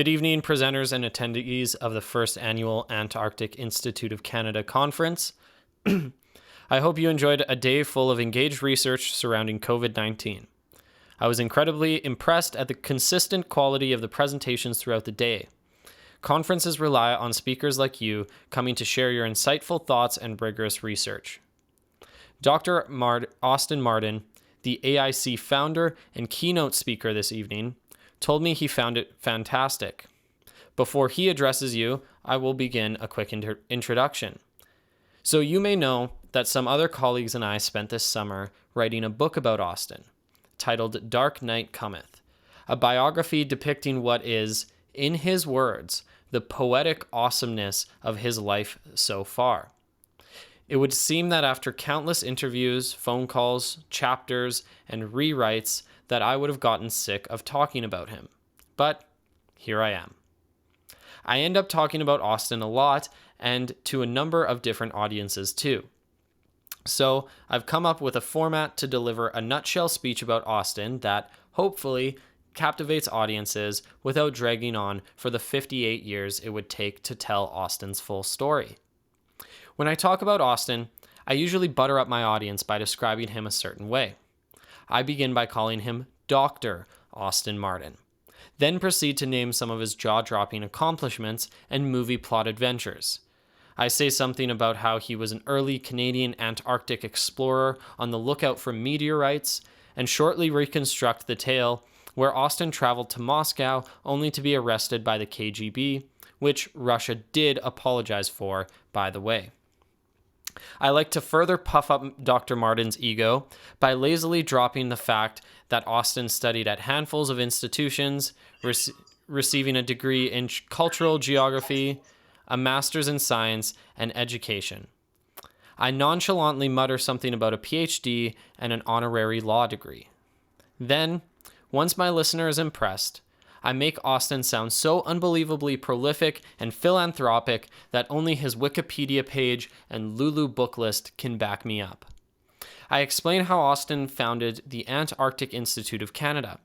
Good evening, presenters and attendees of the first annual Antarctic Institute of Canada Conference. I hope you enjoyed a day full of engaged research surrounding COVID-19. I was incredibly impressed at the consistent quality of the presentations throughout the day. Conferences rely on speakers like you coming to share your insightful thoughts and rigorous research. Dr. Austin Mardon, the AIC founder and keynote speaker this evening, told me he found it fantastic. Before he addresses you, I will begin a quick introduction. So you may know that some other colleagues and I spent this summer writing a book about Austin, titled Dark Night Cometh, a biography depicting what is, in his words, the poetic awesomeness of his life so far. It would seem that after countless interviews, phone calls, chapters, and rewrites, that I would have gotten sick of talking about him. But here I am. I end up talking about Austin a lot and to a number of different audiences too. So I've come up with a format to deliver a nutshell speech about Austin that hopefully captivates audiences without dragging on for the 58 years it would take to tell Austin's full story. When I talk about Austin, I usually butter up my audience by describing him a certain way. I begin by calling him Dr. Austin Mardon, then proceed to name some of his jaw-dropping accomplishments and movie plot adventures. I say something about how he was an early Canadian Antarctic explorer on the lookout for meteorites, and shortly reconstruct the tale where Austin traveled to Moscow only to be arrested by the KGB, which Russia did apologize for, by the way. I like to further puff up Dr. Mardon's ego by lazily dropping the fact that Austin studied at handfuls of institutions, receiving a degree in cultural geography, a master's in science, and education. I nonchalantly mutter something about a PhD and an honorary law degree. Then, once my listener is impressed, I make Austin sound so unbelievably prolific and philanthropic that only his Wikipedia page and Lulu book list can back me up. I explain how Austin founded the Antarctic Institute of Canada,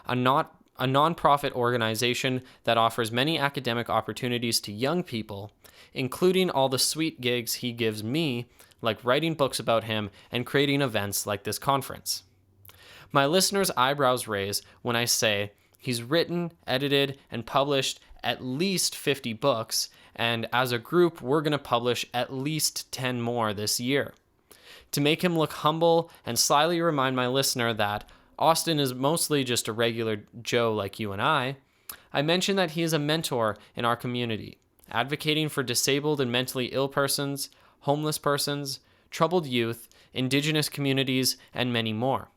a nonprofit organization that offers many academic opportunities to young people, including all the sweet gigs he gives me, like writing books about him and creating events like this conference. My listeners' eyebrows raise when I say, he's written, edited, and published at least 50 books, and as a group, we're going to publish at least 10 more this year. To make him look humble and slyly remind my listener that Austin is mostly just a regular Joe like you and I mention that he is a mentor in our community, advocating for disabled and mentally ill persons, homeless persons, troubled youth, indigenous communities, and many more.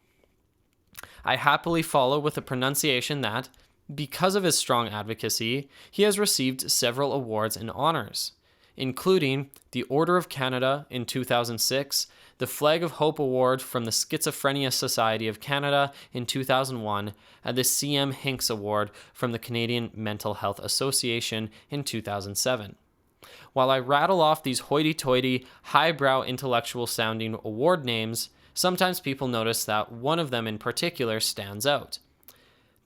I happily follow with a pronunciation that, because of his strong advocacy, he has received several awards and honors, including the Order of Canada in 2006, the Flag of Hope Award from the Schizophrenia Society of Canada in 2001, and the C.M. Hinks Award from the Canadian Mental Health Association in 2007. While I rattle off these hoity-toity, highbrow intellectual-sounding award names, sometimes people notice that one of them in particular stands out.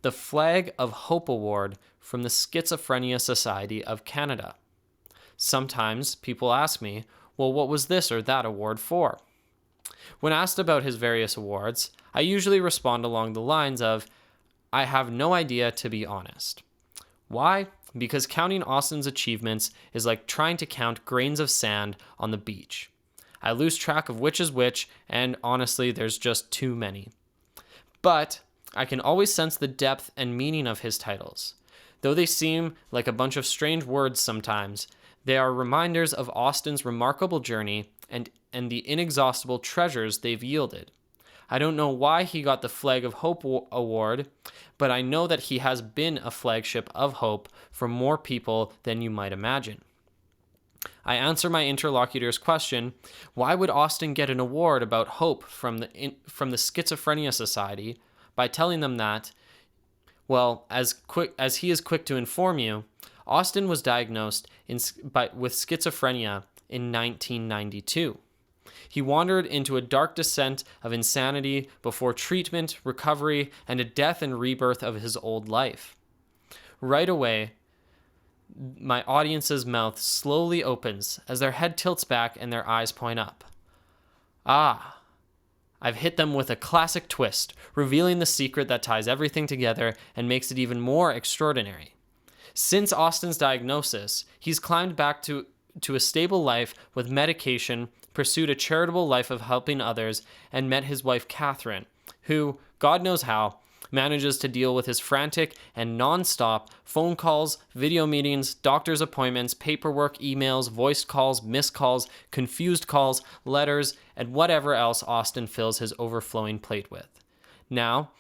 The Flag of Hope Award from the Schizophrenia Society of Canada. Sometimes people ask me, well, what was this or that award for? When asked about his various awards, I usually respond along the lines of, I have no idea, to be honest. Why? Because counting Austin's achievements is like trying to count grains of sand on the beach. I lose track of which is which, and honestly, there's just too many. But I can always sense the depth and meaning of his titles. Though they seem like a bunch of strange words sometimes, they are reminders of Austin's remarkable journey and the inexhaustible treasures they've yielded. I don't know why he got the Flag of Hope Award, but I know that he has been a flagship of hope for more people than you might imagine. I answer my interlocutor's question, why would Austin get an award about hope from the Schizophrenia Society, by telling them that, well, as he is quick to inform you, Austin was diagnosed with schizophrenia in 1992. He wandered into a dark descent of insanity before treatment, recovery, and a death and rebirth of his old life. Right away, My audience's mouth slowly opens as their head tilts back and their eyes point up. Ah, I've hit them with a classic twist, revealing the secret that ties everything together and makes it even more extraordinary. Since Austin's diagnosis, he's climbed back to a stable life with medication, pursued a charitable life of helping others, and met his wife, Catherine, who, God knows how, manages to deal with his frantic and non-stop phone calls, video meetings, doctor's appointments, paperwork, emails, voiced calls, missed calls, confused calls, letters, and whatever else Austin fills his overflowing plate with. Now,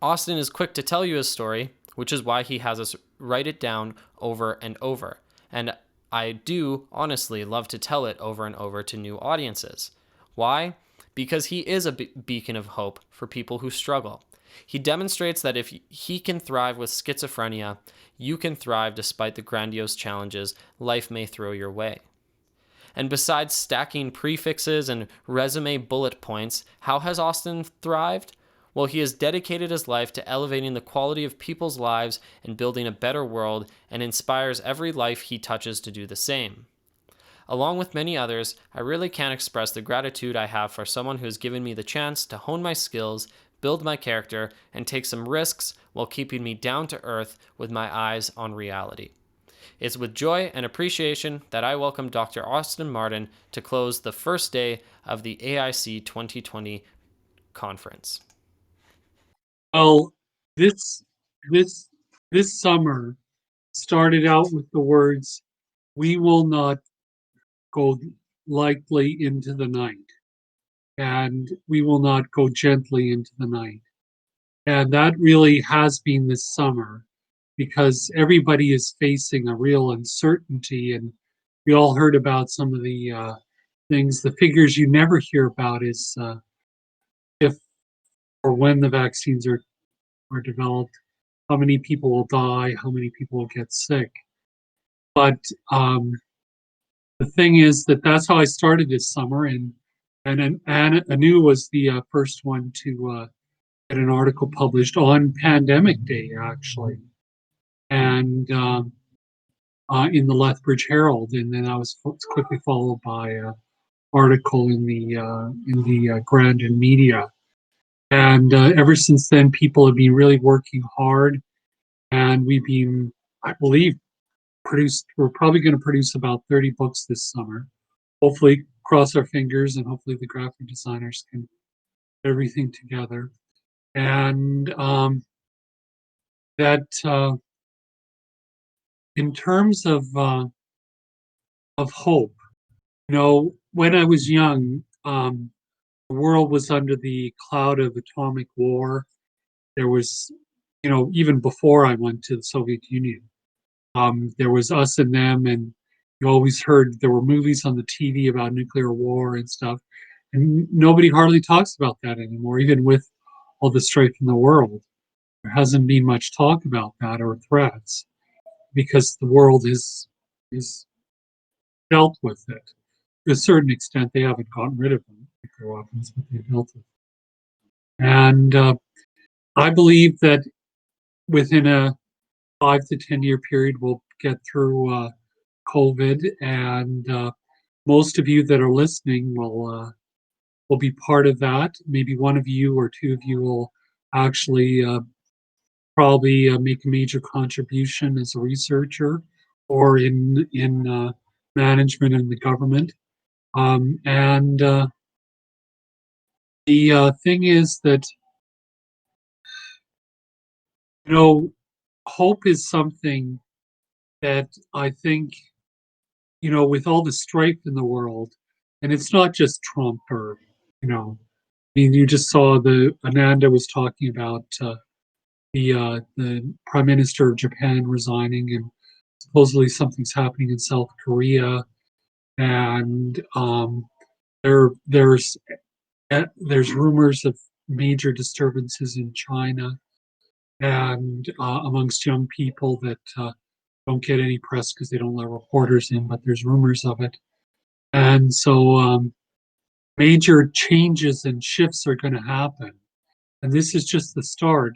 Austin is quick to tell you his story, which is why he has us write it down over and over. And I do honestly love to tell it over and over to new audiences. Why? Because he is a beacon of hope for people who struggle. He demonstrates that if he can thrive with schizophrenia, you can thrive despite the grandiose challenges life may throw your way. And besides stacking prefixes and resume bullet points, how has Austin thrived? Well, he has dedicated his life to elevating the quality of people's lives and building a better world, and inspires every life he touches to do the same. Along with many others, I really can't express the gratitude I have for someone who has given me the chance to hone my skills, build my character, and take some risks while keeping me down to earth with my eyes on reality. It's with joy and appreciation that I welcome Dr. Austin Mardon to close the first day of the AIC 2020 conference. Well, this this this summer started out with the words, "We will not go lightly into the night, and we will not go gently into the night." And that really has been this summer because everybody is facing a real uncertainty. And we all heard about some of the things, the figures you never hear about is if or when the vaccines are developed, how many people will die, how many people will get sick. But the thing is that that's how I started this summer, and Anu was the first one to get an article published on Pandemic Day, actually, and in the Lethbridge Herald, and then I was quickly followed by an article in the Grandin Media, and ever since then, people have been really working hard, and we've been, I believe, we're probably going to produce about 30 books this summer. Hopefully, cross our fingers, and hopefully the graphic designers can put everything together. And that in terms of hope, when I was young, the world was under the cloud of atomic war. There was, even before I went to the Soviet Union, there was us and them, and you always heard there were movies on the TV about nuclear war and stuff, and nobody hardly talks about that anymore, even with all the strife in the world. There hasn't been much talk about that or threats because the world is dealt with it. To a certain extent, they haven't gotten rid of them, nuclear weapons, but they've dealt with it. And I believe that within a 5 to 10 year period, we'll get through COVID, and most of you that are listening will be part of that. Maybe one of you or two of you will actually probably make a major contribution as a researcher or in management and the government. And the thing is that hope is something that I think with all the strife in the world, and it's not just Trump or I mean, you just saw Ananda was talking about the Prime Minister of Japan resigning, and supposedly something's happening in South Korea, and there's rumors of major disturbances in China and amongst young people that don't get any press because they don't let reporters in, but there's rumors of it, and so major changes and shifts are going to happen, and this is just the start.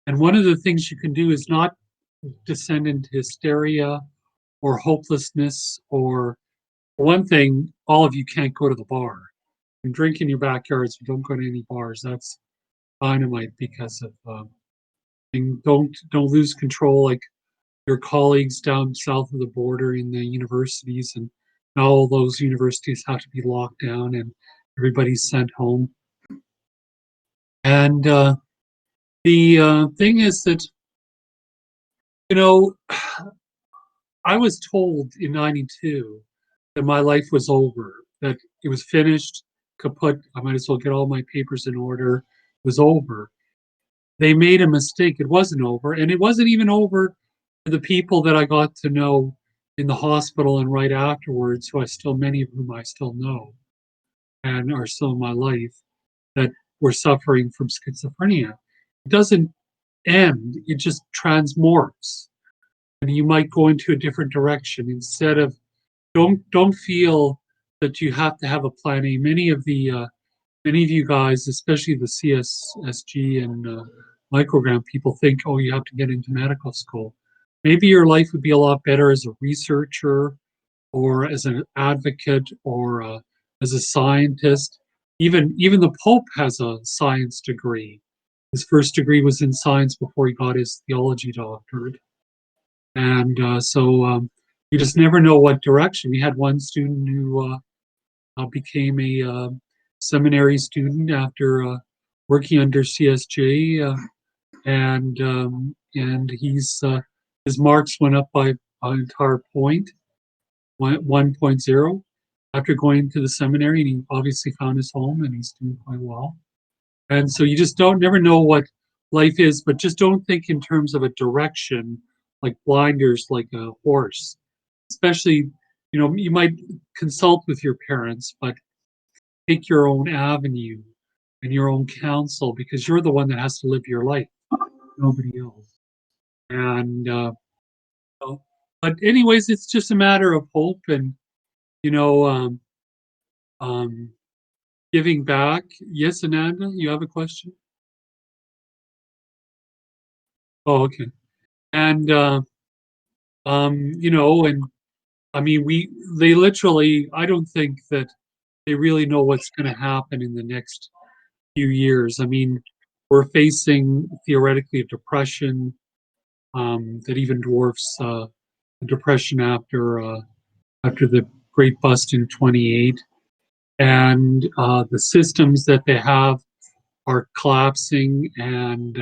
And one of the things you can do is not descend into hysteria or hopelessness. Or one thing, all of you can't go to the bar and drink in your backyards. Don't go to any bars. That's dynamite because of and don't lose control like your colleagues down south of the border in the universities, and now all those universities have to be locked down and everybody's sent home. And the thing is that, you know, I was told in '92 that my life was over, that it was finished, kaput. I might as well get all my papers in order. It was over. They made a mistake. It wasn't over, and it wasn't even over for the people that I got to know in the hospital and right afterwards, who I still, many of whom I still know and are still in my life, that were suffering from schizophrenia. It doesn't end, it just transmorphs. And you might go into a different direction instead of, don't feel that you have to have a plan A. Many of you guys, especially the CSSG and microgram people, think, oh, you have to get into medical school. Maybe your life would be a lot better as a researcher or as an advocate or as a scientist. Even the Pope has a science degree. His first degree was in science before he got his theology doctorate. And you just never know what direction. We had one student who became a seminary student after working under CSJ, and his marks went up by an entire point, 1.0, after going to the seminary, and he obviously found his home, and he's doing quite well. And so you just don't never know what life is, but just don't think in terms of a direction, like blinders, like a horse. Especially, you might consult with your parents, but take your own avenue and your own counsel, because you're the one that has to live your life, nobody else. And but anyways, it's just a matter of hope and, you know um, um, giving back. Yes, Ananda, you have a question? Oh, okay. And and I mean, they literally, I don't think that they really know what's going to happen in the next few years. I mean, we're facing theoretically a depression that even dwarfs the depression after the Great Bust in '28, and the systems that they have are collapsing. And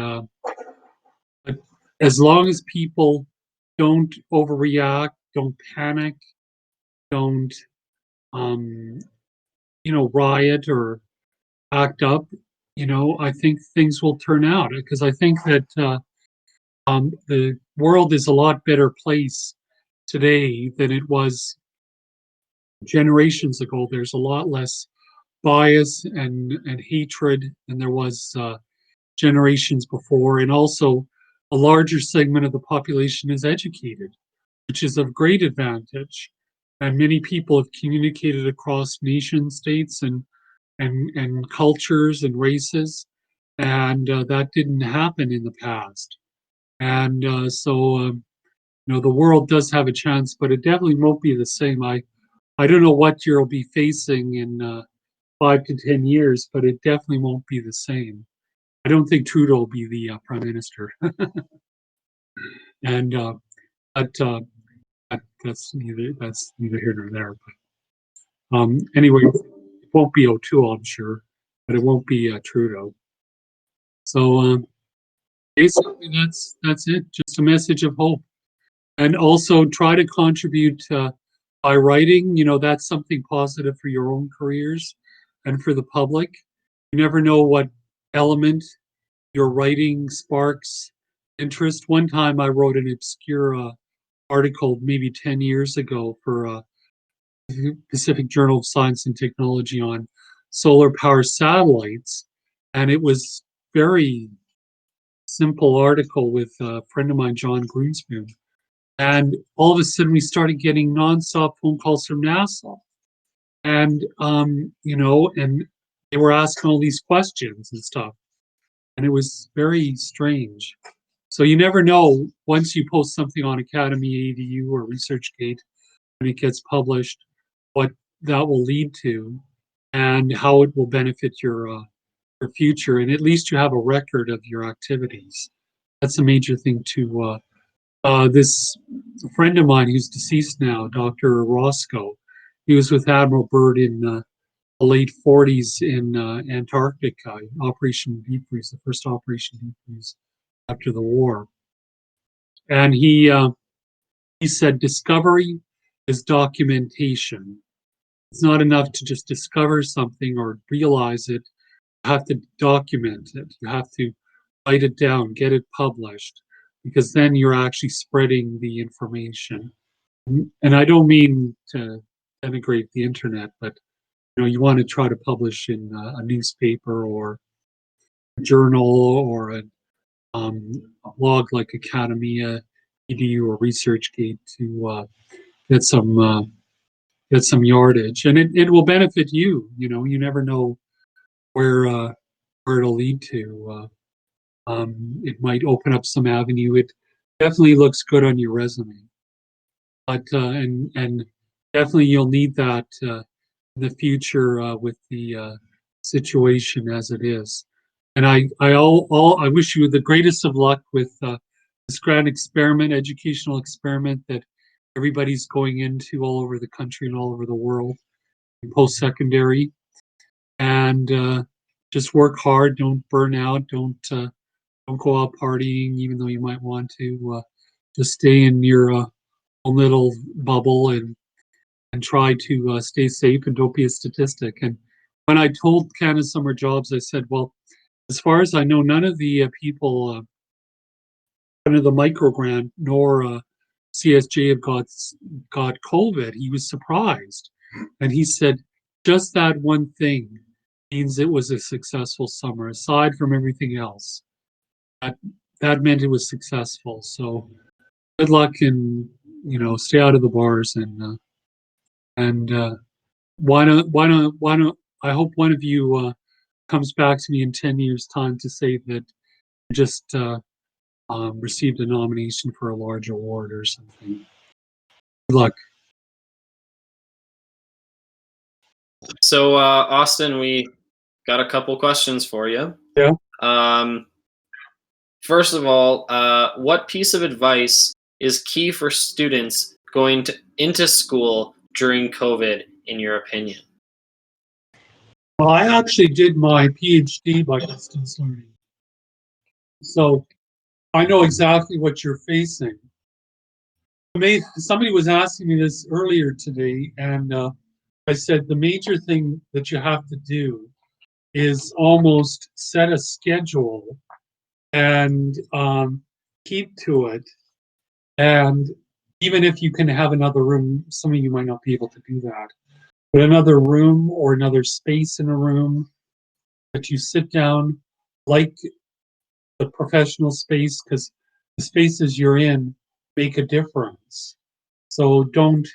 but as long as people don't overreact, don't panic, don't um, riot or act up, I think things will turn out, because I think that the world is a lot better place today than it was generations ago. There's a lot less bias and hatred than there was generations before. And also, a larger segment of the population is educated, which is of great advantage. And many people have communicated across nation states and cultures and races, and that didn't happen in the past. And the world does have a chance, but it definitely won't be the same. I don't know what you'll be facing in 5 to 10 years, but it definitely won't be the same. I don't think Trudeau will be the prime minister, and but that's neither here nor there. But anyway, it won't be O'Toole, I'm sure, but it won't be Trudeau. So basically, that's it. Just a message of hope, and also try to contribute by writing. That's something positive for your own careers and for the public. You never know what element your writing sparks interest. One time I wrote an obscure article maybe 10 years ago for Pacific Journal of Science and Technology on solar power satellites. And it was very simple article with a friend of mine, John Greenspoon. And all of a sudden we started getting nonstop phone calls from NASA. And, and they were asking all these questions and stuff. And it was very strange. So you never know, once you post something on Academy ADU or ResearchGate, when it gets published, what that will lead to and how it will benefit your future. And at least you have a record of your activities. That's a major thing to this friend of mine who's deceased now, Dr. Roscoe. He was with Admiral Byrd in the late 40s in Antarctica, Operation Deep Freeze, the first Operation Deep Freeze after the war. And he said discovery is documentation. It's not enough to just discover something or realize it. You have to document it. You have to write it down, get it published, because then you're actually spreading the information. And I don't mean to denigrate the internet, but you want to try to publish in a newspaper or a journal or a blog like Academia, EDU, or ResearchGate to get some yardage, and it will benefit you. You never know where it'll lead to. It might open up some avenue. It definitely looks good on your resume, but and definitely you'll need that in the future with the situation as it is. And I wish you the greatest of luck with this grand experiment, educational experiment that everybody's going into all over the country and all over the world in post-secondary. And just work hard. Don't burn out. Don't go out partying, even though you might want to. Just stay in your own little bubble and try to stay safe and don't be a statistic. And when I told Canada Summer Jobs, I said, well, as far as I know, none of the people under the micro grant nor CSJ have got COVID. He was surprised, and he said, just that one thing means it was a successful summer. Aside from everything else, that meant it was successful. So good luck, and stay out of the bars, and why don't I hope one of you comes back to me in 10 years' time to say that you just received a nomination for a large award or something. Good luck. So, Austin, we got a couple questions for you. Yeah. First of all, what piece of advice is key for students going into school during COVID, in your opinion? Well, I actually did my PhD by distance learning, so I know exactly what you're facing. Somebody was asking me this earlier today, and I said the major thing that you have to do is almost set a schedule and keep to it. And even if you can have another room, some of you might not be able to do that, but another room or another space in a room that you sit down, like the professional space, because the spaces you're in make a difference. So don't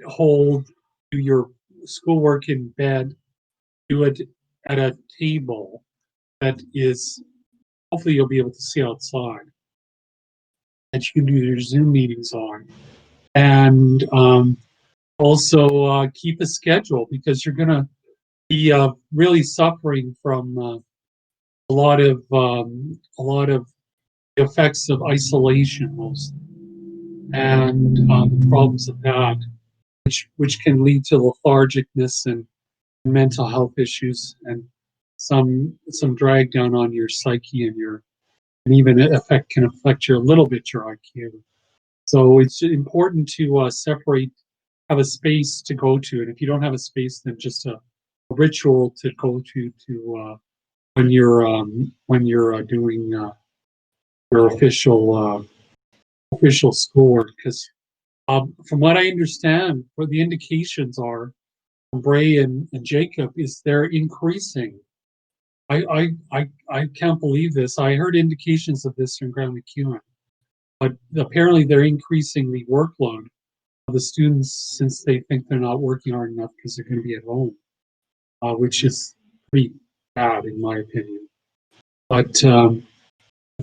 hold your schoolwork in bed. Do it at a table that is, hopefully you'll be able to see outside, that you can do your Zoom meetings on. And also keep a schedule, because you're going to be really suffering from a lot of the effects of isolation, mostly, and the problems of that, which can lead to lethargicness and mental health issues, and some drag down on your psyche and even can affect a little bit your IQ. So it's important to separate, have a space to go to, and if you don't have a space, then just a ritual to go to when you're doing your official schoolwork. Because from what I understand, what the indications are from Bray and Jacob is they're increasing. I can't believe this. I heard indications of this from Graham McEwen, but apparently they're increasing the workload of the students since they think they're not working hard enough because they're going to be at home, which is pretty bad in my opinion. But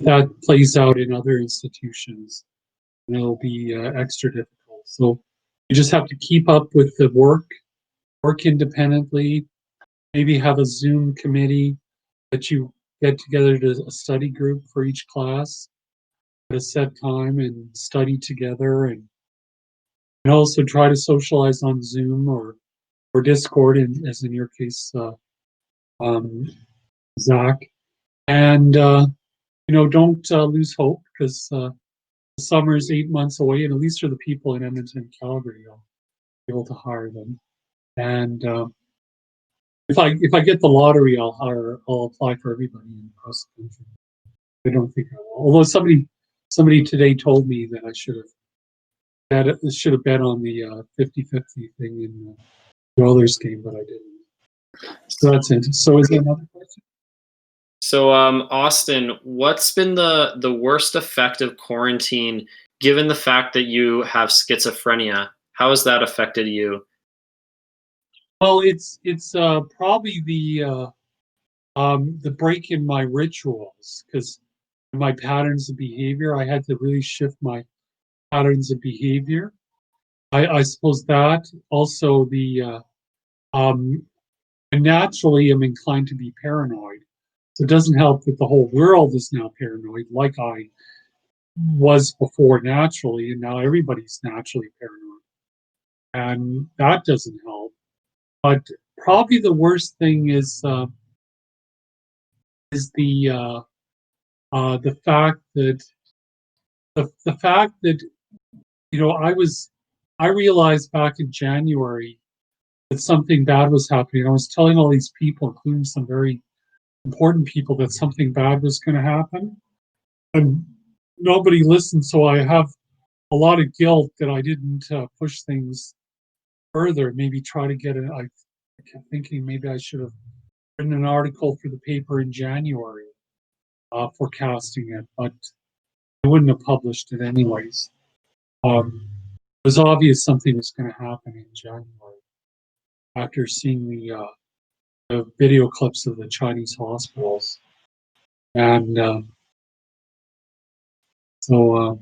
that plays out in other institutions, and it'll be extra difficult. So you just have to keep up with the work independently, maybe have a Zoom committee that you get together to a study group for each class at a set time and study together, and also try to socialize on Zoom or Discord, as in your case, um, Zach. And don't lose hope, because the summer is 8 months away, and at least for the people in Edmonton, Calgary, I'll be able to hire them. And if I get the lottery, I'll apply for everybody across the country. I don't think I will. Although somebody today told me that I should have bet on the 50-50 thing in the Oilers game, but I didn't. So that's it. So is there another question? So, Austin, what's been the worst effect of quarantine, given the fact that you have schizophrenia? How has that affected you? Well, it's probably the break in my rituals, because my patterns of behavior. I had to really shift my patterns of behavior. I suppose that also and naturally I'm inclined to be paranoid. So it doesn't help that the whole world is now paranoid, like I was before naturally, and now everybody's naturally paranoid. And that doesn't help. But probably the worst thing is the fact that the fact that I realized back in January that something bad was happening. I was telling all these people, including some very important people, that something bad was going to happen, and nobody listened. So I have a lot of guilt that I didn't push things further. Maybe try to get it. I kept thinking maybe I should have written an article for the paper in January, forecasting it, but I wouldn't have published it anyways. It was obvious something was going to happen in January after seeing the video clips of the Chinese hospitals, and so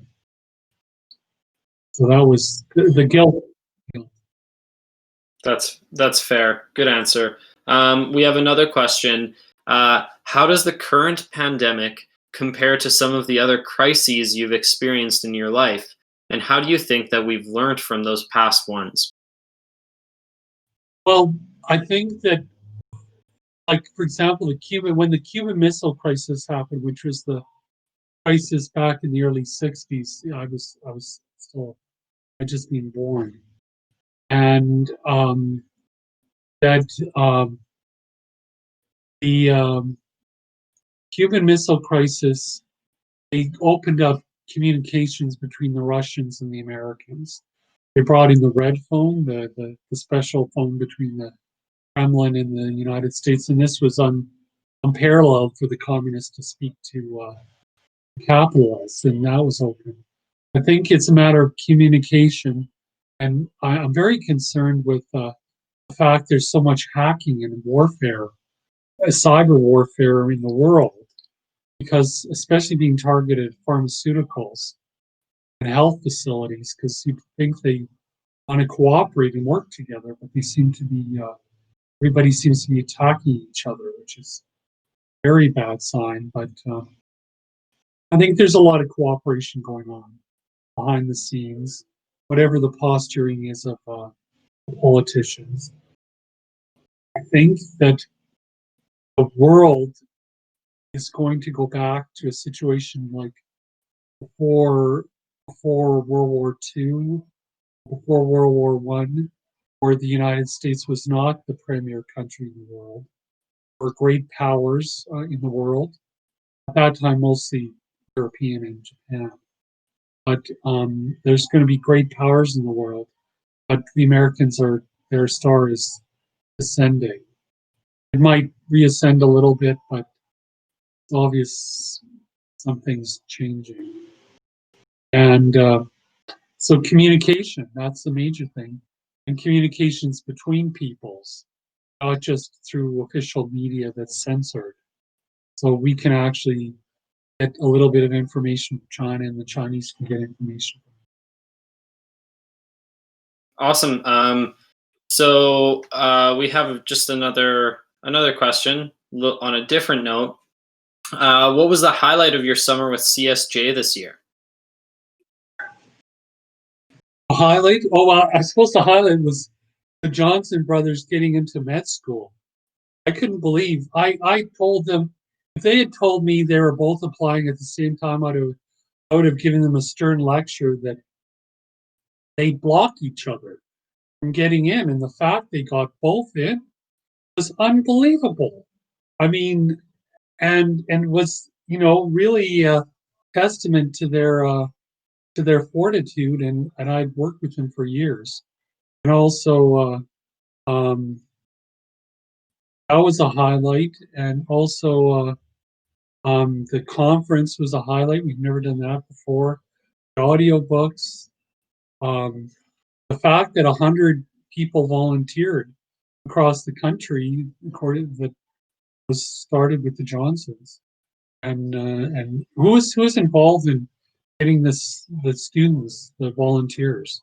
so that was the guilt. That's fair. Good answer. We have another question. How does the current pandemic compare to some of the other crises you've experienced in your life? And how do you think that we've learned from those past ones? Well, I think that, like, for example, when the Cuban Missile Crisis happened, which was the crisis back in the early '60s, I was still, I just been born, and that the Cuban Missile Crisis, they opened up communications between the Russians and the Americans. They brought in the red phone, the special phone between the Kremlin and the United States, and this was unparalleled for the communists to speak to capitalists, and that was open. I think it's a matter of communication, and I'm very concerned with the fact there's so much hacking and warfare, cyber warfare in the world, because especially being targeted pharmaceuticals and health facilities, because you think they want to cooperate and work together, but they seem to be everybody seems to be attacking each other, which is a very bad sign. But I think there's a lot of cooperation going on behind the scenes, whatever the posturing is of politicians. I think that the world is going to go back to a situation like before World War II, before World War One, where the United States was not the premier country in the world, or great powers in the world. At that time, mostly European and Japan. But there's going to be great powers in the world. But the Americans their star is ascending. It might reascend a little bit, but it's obvious something's changing. And so communication, that's the major thing. And communications between peoples, not just through official media that's censored. So we can actually get a little bit of information from China, and the Chinese can get information. Awesome. So we have just another question on a different note. What was the highlight of your summer with CSJ this year? A highlight? Oh, I suppose the highlight was the Johnson brothers getting into med school. I couldn't believe. I told them, if they had told me they were both applying at the same time, I would have given them a stern lecture that they block each other from getting in, and the fact they got both in was unbelievable. I mean, and was really a testament to their fortitude, and I'd worked with them for years, and also that was a highlight, and also the conference was a highlight. We've never done that before. The audiobooks, the fact that 100 people volunteered across the country, according that was started with the Johnsons, and who was involved in getting the students, the volunteers?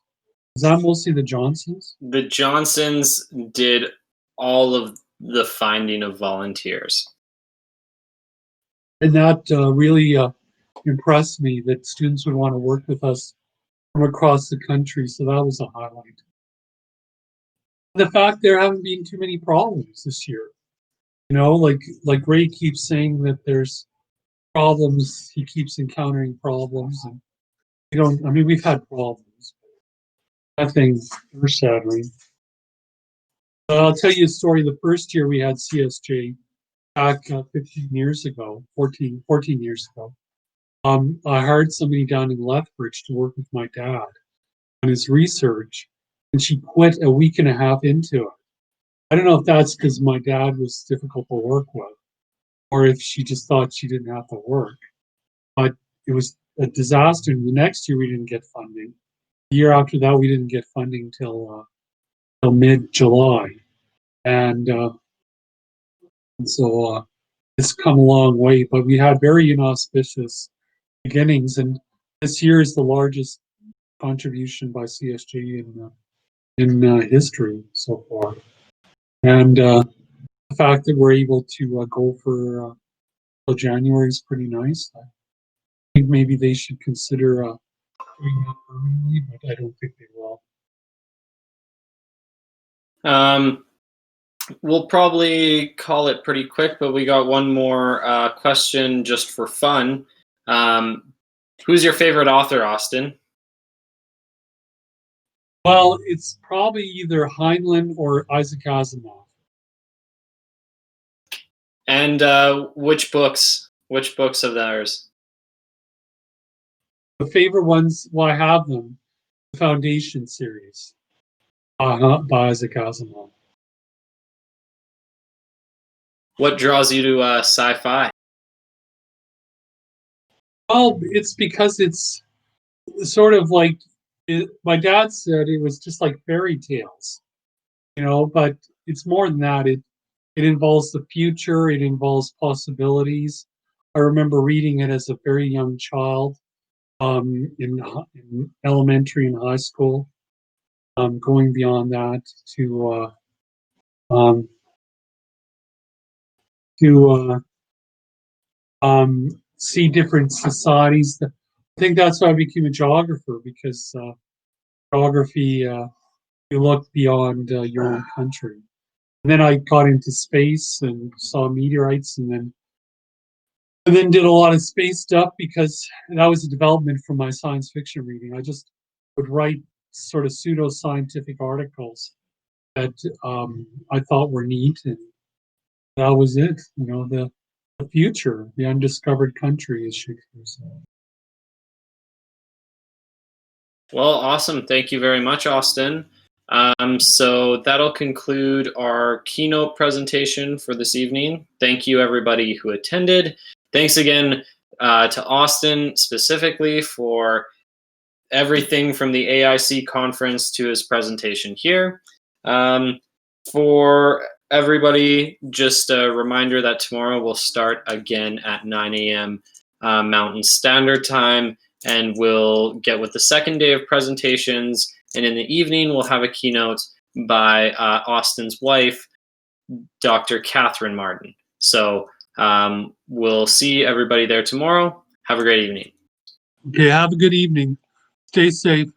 Is that mostly the Johnsons? The Johnsons did all of the finding of volunteers. And that really impressed me, that students would want to work with us from across the country. So that was a highlight. The fact there haven't been too many problems this year. Like Ray keeps saying that there's problems. He keeps encountering problems, and we've had problems. Nothing earth-shattering. I'll tell you a story. The first year we had CSJ, back 15 years ago, 14 years ago, I hired somebody down in Lethbridge to work with my dad on his research, and she quit a week and a half into it. I don't know if that's because my dad was difficult to work with, or if she just thought she didn't have to work. But it was a disaster. And the next year we didn't get funding. The year after that we didn't get funding till mid-July, and so it's come a long way. But we had very inauspicious beginnings, and this year is the largest contribution by CSJ in history so far. And the fact that we're able to go for till January is pretty nice. I think maybe they should consider doing that permanently, but I don't think they will. We'll probably call it pretty quick, but we got one more question just for fun. Who's your favorite author, Austin? Well, it's probably either Heinlein or Isaac Asimov. And which books? Which books of theirs? The favorite ones, well, I have them. The Foundation series by Isaac Asimov. What draws you to sci-fi? Well, it's because it's sort of like my dad said, it was just like fairy tales, but it's more than that. It involves the future, it involves possibilities. I remember reading it as a very young child, in elementary and high school, going beyond that to see different societies. I think that's why I became a geographer, because geography, you look beyond your own country. And then I got into space and saw meteorites, and then did a lot of space stuff, because that was a development from my science fiction reading. I just would write sort of pseudo-scientific articles that I thought were neat, and that was it. The future, the undiscovered country, as Shakespeare said. Well, awesome. Thank you very much, Austin. So that'll conclude our keynote presentation for this evening. Thank you, everybody who attended. Thanks again to Austin specifically for everything from the AIC conference to his presentation here. For everybody, just a reminder that tomorrow we'll start again at 9 a.m. Mountain Standard Time, and we'll get with the second day of presentations. And in the evening, we'll have a keynote by Austin's wife, Dr. Catherine Mardon. So we'll see everybody there tomorrow. Have a great evening. Okay, have a good evening. Stay safe.